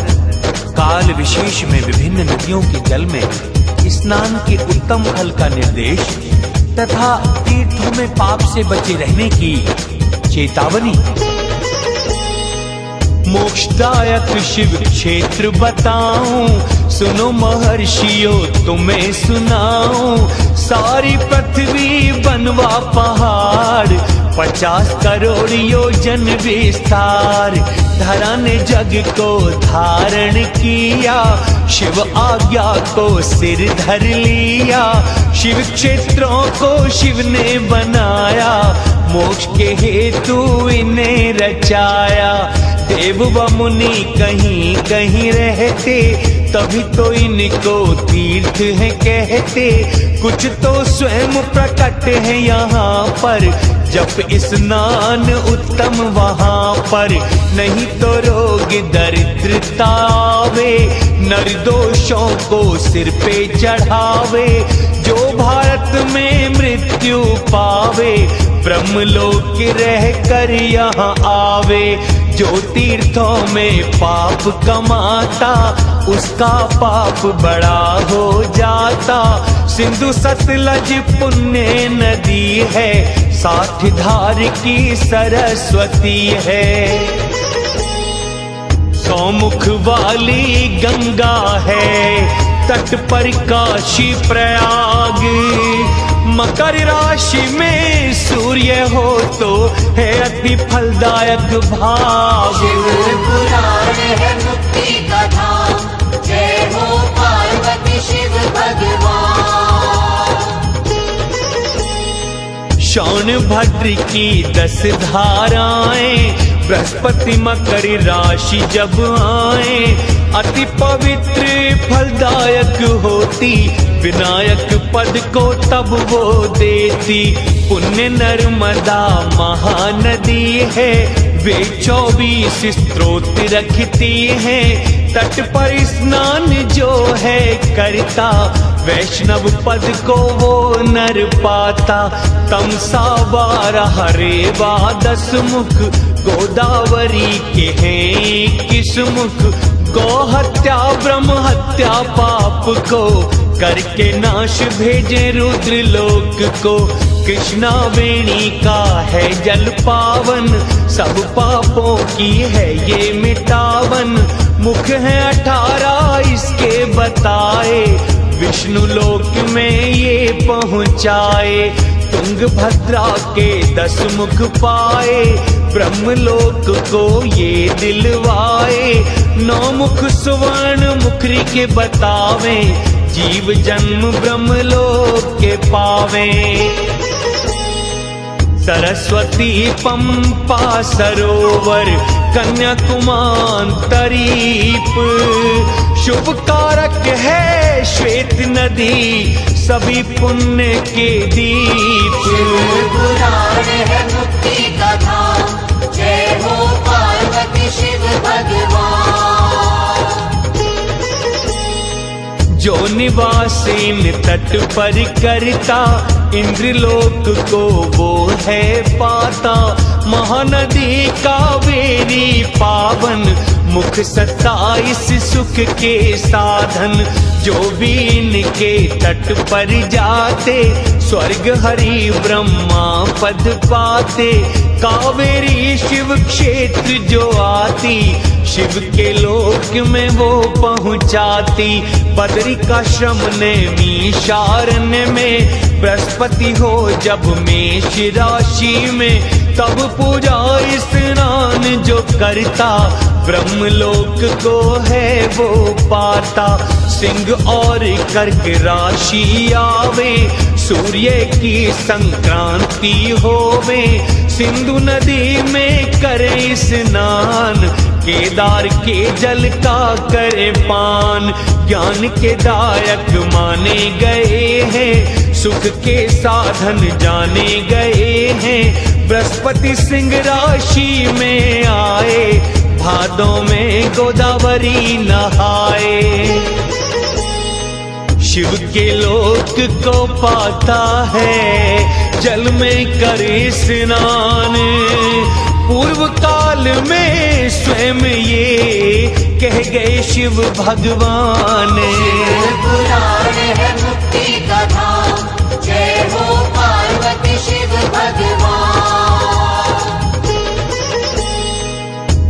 काल विशेष में विभिन्न नदियों के जल में स्नान के उत्तम फल का निर्देश तथा तीर्थों में पाप से बचे रहने की चेतावनी। मोक्षदायक शिव क्षेत्र बताऊं, सुनो महर्षियों तुम्हें सुनाऊं। सारी पृथ्वी बनवा पहाड़, 50 करोड़ योजन विस्तार, धरा ने जग को धारण किया, शिव आज्ञा को सिर धर लिया। शिव क्षेत्रों को शिव ने बनाया, मोक्ष के हेतु इन्हें रचाया। देव व मुनि कहीं कहीं रहते, तभी तो इनको तीर्थ है कहते। कुछ तो स्वयं प्रकट है यहाँ पर, जप स्नान उत्तम वहाँ पर। नहीं तो रोग दरिद्रता आवे, नर दोषों को सिर पे चढ़ावे। जो भारत में मृत्यु पावे, ब्रह्मलोक रह कर यहाँ आवे। जो तीर्थों में पाप कमाता, उसका पाप बड़ा हो जाता। सिंधु सतलज पुण्य नदी है, 60 धार की सरस्वती है। 100 मुख वाली गंगा है, तट पर काशी प्रयाग। मकर राशि में सूर्य हो तो है अति फलदायक भाग। शिव पुराण है मुक्ति का धाम, जय हो पार्वती शिव भगवान। श्रावण भद्र की 10 धाराएं, बृहस्पति मकर राशि जब आए, अति पवित्र फलदायक होती। विनायक पद को तब वो देती। पुण्य नर्मदा महानदी है, वे 24 स्त्रोत रखती है। तट पर स्नान जो है करता, वैष्णव पद को वो नर पाता। तमसा 12 हरेवा 10 मुख, गोदावरी के हैं 21 मुख। गौ हत्या ब्रह्म हत्या पाप को, करके नाश भेजे रुद्र लोक को। कृष्णा वेणी का है जल पावन, सब पापों की है ये मिटावन। मुख है 18 इसके बताए, विष्णु लोक में ये पहुँचाए। तुंगभद्रा के 10 मुख पाए, ब्रह्मलोक को ये दिलवाए। 9 मुख सुवर्ण मुखरी के बतावे, जीव जन्म ब्रह्मलोक के पावे। सरस्वती पंपा सरोवर, कन्याकुमांतरीप। शुभ कारक है श्वेत नदी, सभी पुण्य के दीप। शिव पुराण है मुक्ति का धाम, जय हो पार्वती शिव भगवान। जो निवासीन तट पर करता, इंद्रलोक को वो है पाता। महानदी कावेरी पावन, मुख 27 सुख के साधन। जो भी इनके तट पर जाते, स्वर्ग हरि ब्रह्मा पद पाते। कावेरी शिव क्षेत्र जो आती, शिव के लोक में वो पहुंचाती। बदरिकाश्रम नेमी शारण्य में बृहस्पति हो जब मेष राशि में, तब पूजा स्नान जो करता, ब्रह्मलोक को है वो पाता। सिंह और कर्क राशि आवे, सूर्य की संक्रांति होवे, सिंधु नदी में करे स्नान, केदार के जल का करे पान। ज्ञान के दायक माने गए हैं, सुख के साधन जाने गए हैं। बृहस्पति सिंह राशि में आए, भादों में गोदावरी नहाए। शिव के लोक को पाता है, जल में करे स्नान। पूर्व काल में स्वयं ये कह गए शिव भगवान। पुराण है मुक्ति का धाम, जय हो पार्वती शिव भगवान।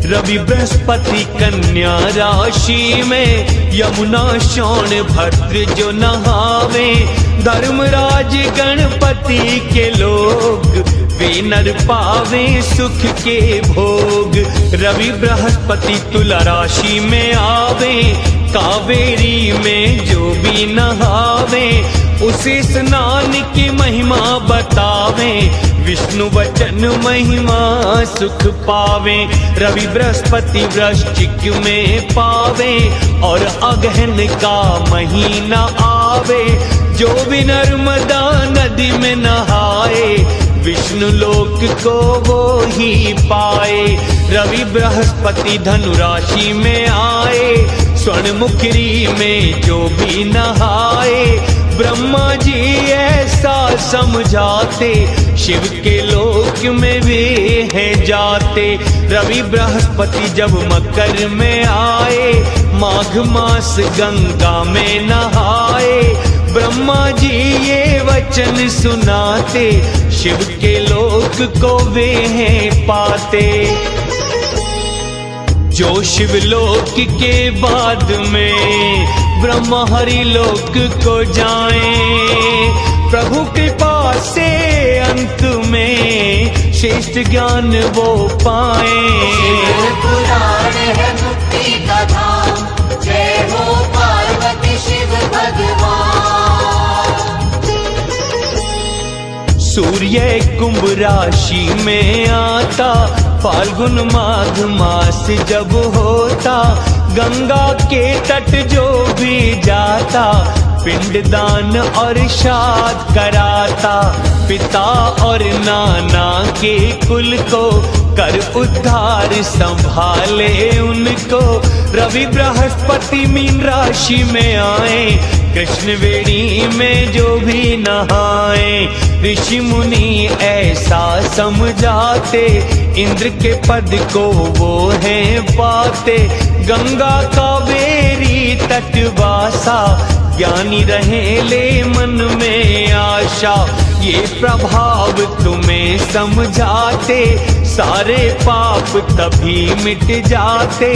रवि बृहस्पति कन्या राशि में, यमुना श्रवण भद्र जो नहावे। धर्मराज गणपति के लोग, वे नर पावे सुख के भोग। रवि बृहस्पति तुला राशि में आवे, कावेरी में जो भी नहावे, उसे स्नान की महिमा बतावे। विष्णु वचन महिमा सुख पावे। रवि बृहस्पति वृश्चिक में पावे, और अगहन का महीना आवे। जो भी नर्मदा नदी में नहाए, विष्णु लोक को वो ही पाए। रवि बृहस्पति धनु राशि में आए, स्वर्ण मुखरी में जो भी नहाए। ब्रह्मा जी ऐसा समझाते, शिव के लोक में वे हैं जाते। रवि बृहस्पति जब मकर में आए, माघ मास गंगा में नहाए। ब्रह्मा जी ये वचन सुनाते, शिव के लोक को वे हैं पाते। जो शिवलोक के बाद में ब्रह्मा हरि लोक को जाएं, प्रभु कृपा से अंत में श्रेष्ठ ज्ञान वो पाएं। पुराण है मुक्ति का धाम, जय हो पार्वती शिव भगवान। सूर्य कुंभ राशि में आता, फाल्गुन माघ मास जब होता। गंगा के तट जो भी जाता, पिंडदान और श्राद्ध कराता। पिता और नाना के कुल को कर उद्धार संभाले उनको। रवि बृहस्पति मीन राशि में आए, कृष्ण वेणी में जो भी नहाए। ऋषि मुनि ऐसा समझाते, इंद्र के पद को वो हैं पाते। गंगा कावेरी तटवासा, ज्ञानी रहे ले मन में आशा। ये प्रभाव तुम्हें समझाते, सारे पाप तभी मिट जाते।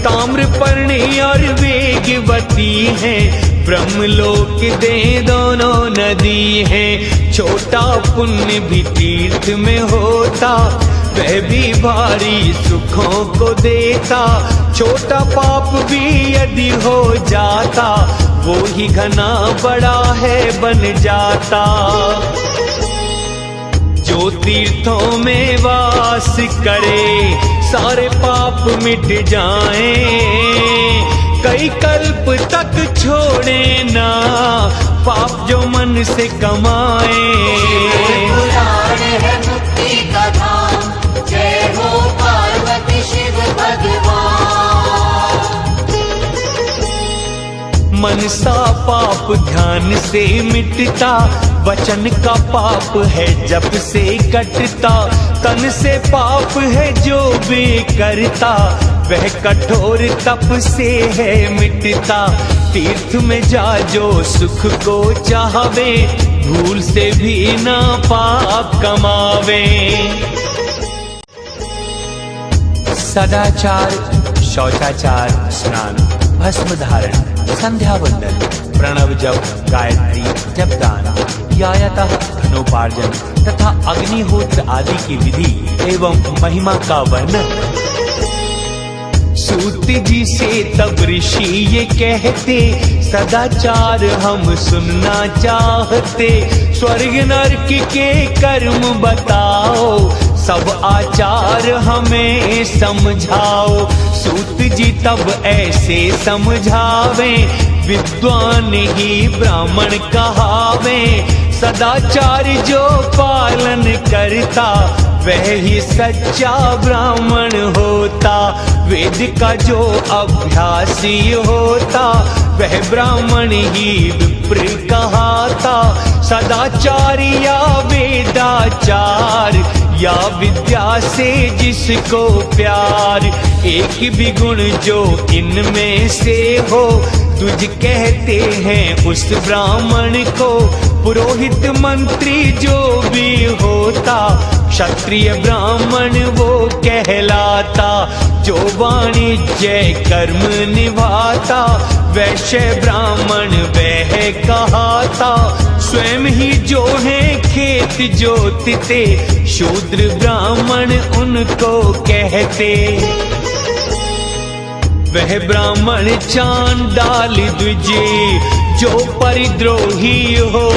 ताम्रपर्णी और वेगवती हैं, ब्रह्मलोक दे दोनों नदी हैं। छोटा पुण्य भी तीर्थ में होता, वह भी भारी सुखों को देता। छोटा पाप भी यदि हो जाता, वो ही घना बड़ा है बन जाता। जो तीर्थों में वास करे, सारे पाप मिट जाएं। कई कल्प तक छोड़े ना, पाप जो मन से कमाए। पुराण है मुक्ति का धाम, जय हो पार्वती शिव भगवान। मनसा पाप ध्यान से मिटता, वचन का पाप है जप से कटता। तन से पाप है जो भी करता, वह कठोर तप से है मिटता। तीर्थ में जा जो सुख को चाहवे, भूल से भी ना पाप कमावे। सदाचार, शौचाचार, स्नान, भस्म धारण, संध्या वंदन, प्रणव जप, गायत्री, जपदान, यायतः धनोपार्जन तथा अग्निहोत्र आदि की विधि एवं महिमा का वर्णन। सूत जी से तब ऋषि ये कहते, सदाचार हम सुनना चाहते, स्वर्ग नरक के कर्म बताओ, सब आचार हमें समझाओ। सूत जी तब ऐसे समझावे, विद्वान ही ब्राह्मण कहावे, सदाचार जो पालन करता वह ही सच्चा ब्राह्मण होता। वेद का जो अभ्यासी होता वह ब्राह्मण ही विप्र कहाता। सदाचार या वेदाचार या विद्या से जिसको प्यार, एक भी गुण जो इनमें से हो तुझ कहते हैं उस ब्राह्मण को। पुरोहित मंत्री जो भी होता क्षत्रिय ब्राह्मण वो कहलाता। जो वाणिज्य कर्म निभाता वैश्य ब्राह्मण वह कहाता। स्वयं ही जो है खेत जोतते शूद्र ब्राह्मण उनको कहते। वह ब्राह्मण चांडाल द्विजे जो परिद्रोही हो,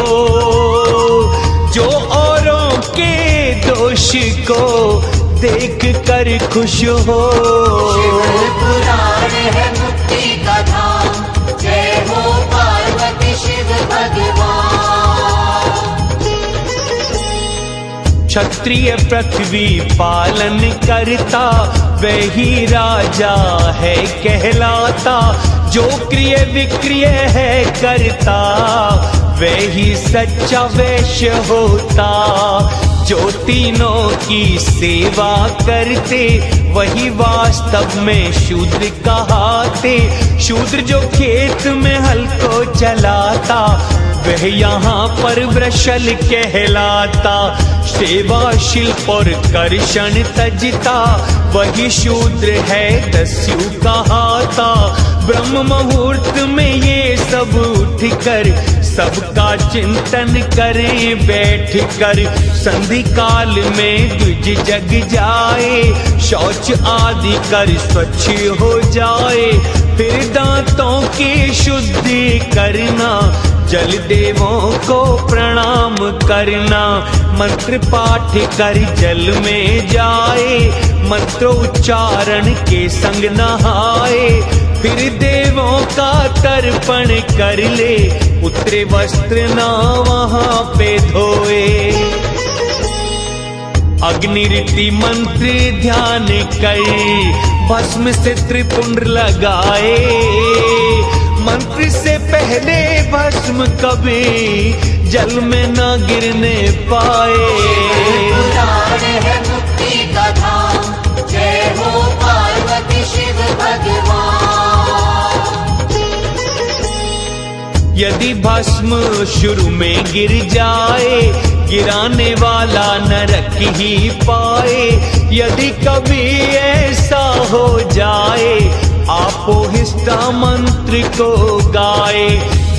जो औरों के दोष को देख कर खुश हो। शिव पुराण है मुक्ति का धाम, जय हो पार्वती शिव भगवान। क्षत्रिय पृथ्वी पालन करता वही राजा है कहलाता। जो क्रिय विक्रिय है करता वही सच्चा वैश्य होता। जो तीनों की सेवा करते वही वास्तव में शूद्र कहाते। शूद्र जो खेत में हल को चलाता वह यहाँ पर वृषल कहलाता। सेवा शिल्प और कर्षण तजता वही शूद्र है दस्यु कहाता। ब्रह्म मुहूर्त में ये सब उठकर सबका चिंतन करें बैठ कर। संधि काल में द्विज जग जाए, शौच आदि कर स्वच्छ हो जाए। फिर दांतों की शुद्धि करना, जल देवों को प्रणाम करना। मंत्र पाठ कर जल में जाए, मंत्रोच्चारण के संग नहाए। फिर देवों का तर्पण कर ले, उतरे वस्त्र ना वहां पे धोए। अग्निरीति मंत्र ध्यान कर भस्म से त्रिपुंड लगाए। मंत्र से पहले भस्म कभी जल में न गिरने पाए। पुराण है मुक्ति का धाम, जय हो पार्वती शिव भगवान। यदि भस्म शुरू में गिर जाए, गिराने वाला नरक ही पाए। यदि कभी ऐसा हो जाए, आपोहिष्टा मंत्र को गाए।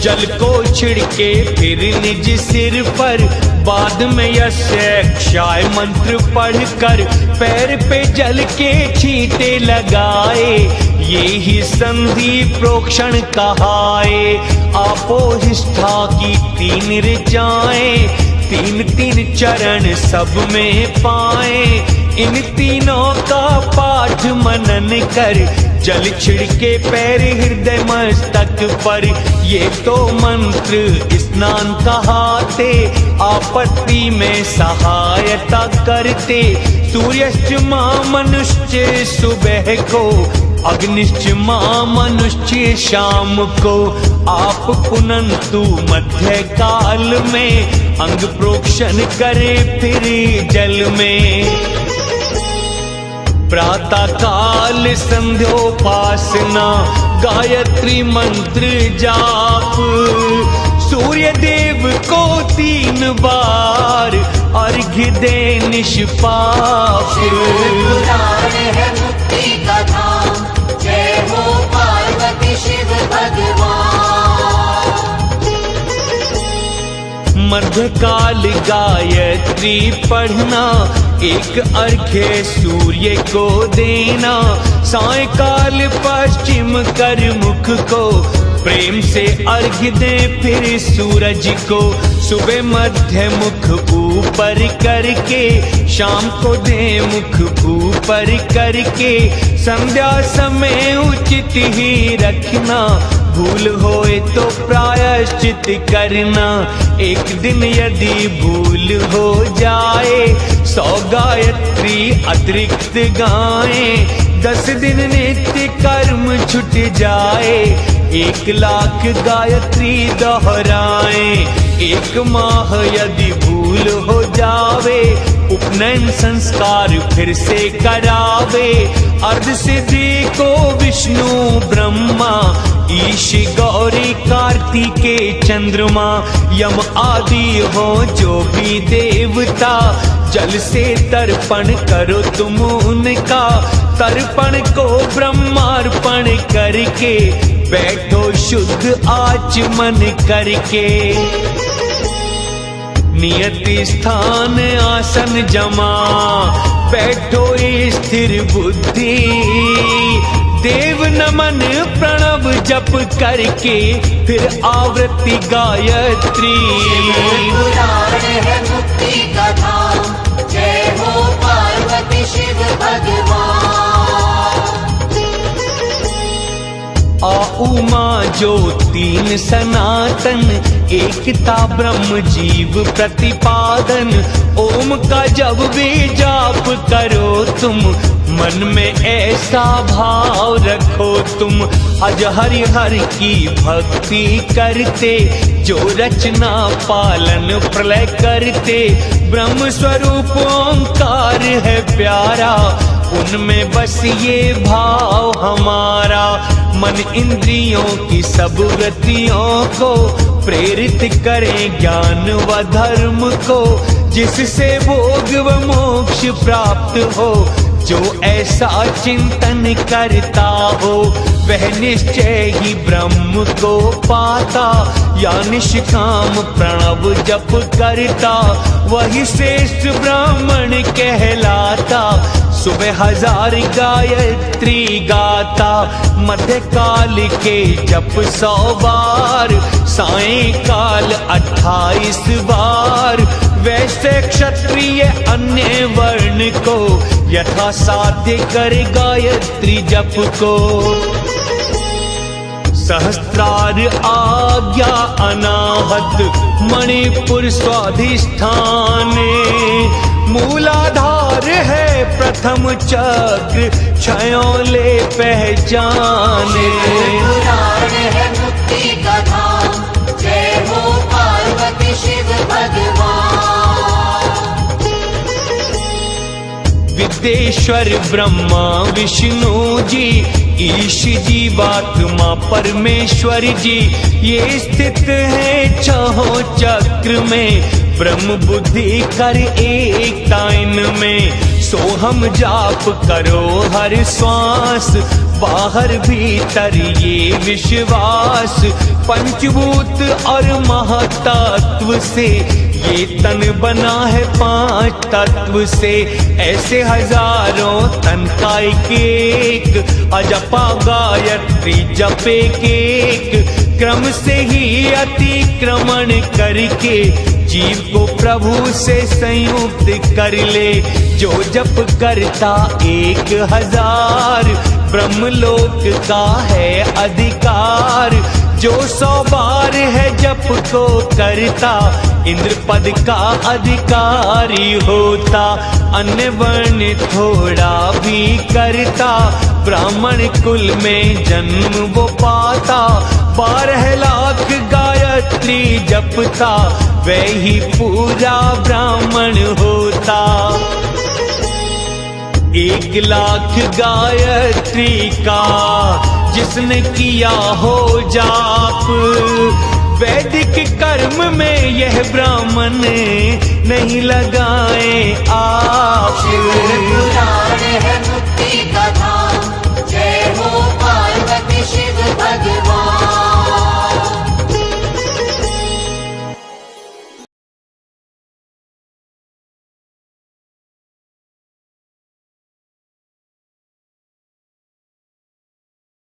जल को छिड़के फिर निज सिर पर, बाद में यस्य क्षाय मंत्र पढ़कर पैर पे जल के छींटे लगाए। ये ही संधि प्रोक्षण कहाए। आपोहिष्ठा की 3 ऋचाएं, 3 चरण सब में पाए। इन तीनों का पाठ मनन कर, जल छिड़के पैर हृदय मस्तक पर। ये तो मंत्र स्नान कहाते, आपत्ति में सहायता करते। सूर्याष्टमा मनुष्य सुबह को, अग्निष्टमा मनुष्य शाम को। आप पुनंतु मध्य काल में अंग प्रोक्षण करें फिर जल में। प्रातः काल संध्योपासना, गायत्री मंत्र जाप। सूर्य देव को 3 बार अर्घ्य दे निष्पाप। शिव पुराण है मुक्ति मध्यकाल गायत्री पढ़ना, एक अर्घ्य सूर्य को देना, सायकाल पश्चिम कर मुख को प्रेम से अर्घ्य दे फिर सूरज को, सुबह मध्य मुख ऊपर करके शाम को दे मुख ऊपर करके, संध्या समय उचित ही रखना, भूल होए तो प्रायश्चित करना, एक दिन यदि भूल हो जाए 100 गायत्री अतिरिक्त गाएं, 10 दिन नित्य कर्म छुट जाए, 1 लाख गायत्री दोहराएं, 1 माह यदि भूल हो जावे उपनयन संस्कार फिर से करावे, अर्ध सिद्धि को विष्णु ब्रह्मा ईश गौरी कार्तिके चंद्रमा, यम आदि हो जो भी देवता, जल से तर्पण करो तुम उनका, तर्पण को ब्रह्मार्पण करके बैठो शुद्ध आचमन करके, नियत स्थान आसन जमा बैठो स्थिर बुद्धि, देव नमन प्रणव जप करके फिर आवृत्ति गायत्री। पुराण है मुक्ति का धाम, जय हो पार्वती शिव भगवान। उमा जो 3 सनातन, एकता ब्रह्म जीव प्रतिपादन, ओम का जब भी जाप करो तुम, मन में ऐसा भाव रखो तुम, अज हरि हरि की भक्ति करते, जो रचना पालन प्रलय करते, ब्रह्म स्वरूप ओंकार है प्यारा, उनमें बस ये भाव हमारा, मन इंद्रियों की सब वृत्तियों को प्रेरित करें ज्ञान व धर्म को, जिससे भोग व मोक्ष प्राप्त हो, जो ऐसा चिंतन करता हो वह निश्चय ही ब्रह्म को पाता, या निष्काम प्रणव जप करता वही श्रेष्ठ ब्राह्मण कहलाता, सुबह 1000 गायत्री गाता, मध्यकाल के जप 100 बार, सायंकाल 28 बार, वैसे क्षत्रिय अन्य वर्ण को यथा साध्य कर गायत्री जप को, सहस्त्रार आज्ञा अनाहत मणिपुर स्वाधिष्ठान, मूलाधार है प्रथम चक्र क्षयोले पहचाने। पुराण है मुक्ति का धाम, जय हो पार्वती शिव भगवान। विद्येश्वर ब्रह्मा विष्णु जी, ईश जीवात्मा परमेश्वर जी, ये स्थित है 6 चक्र में, ब्रह्म बुद्धि कर एकता इनमें, सोहम जाप करो हर श्वास, बाहर भीतर ये विश्वास, पंचभूत और महातत्व से ये तन बना है 5 तत्व से, ऐसे हजारों तन का एक, अजपा गायत्री जपे एक, क्रम से ही अतिक्रमण करके जीव को प्रभु से संयुक्त कर ले, जो जप करता 1000 ब्रह्मलोक का है अधिकार, जो 100 बार है जप को करता इंद्र पद का अधिकारी होता, अन्य वर्ण थोड़ा भी करता ब्राह्मण कुल में जन्म वो पाता, 12 लाख गायत्री जपता वह ही पूरा ब्राह्मण होता। 1 लाख गायत्री का जिसने किया हो जाप, वैदिक कर्म में यह ब्राह्मण नहीं लगाए आप। शिव पुराण है मुक्ति का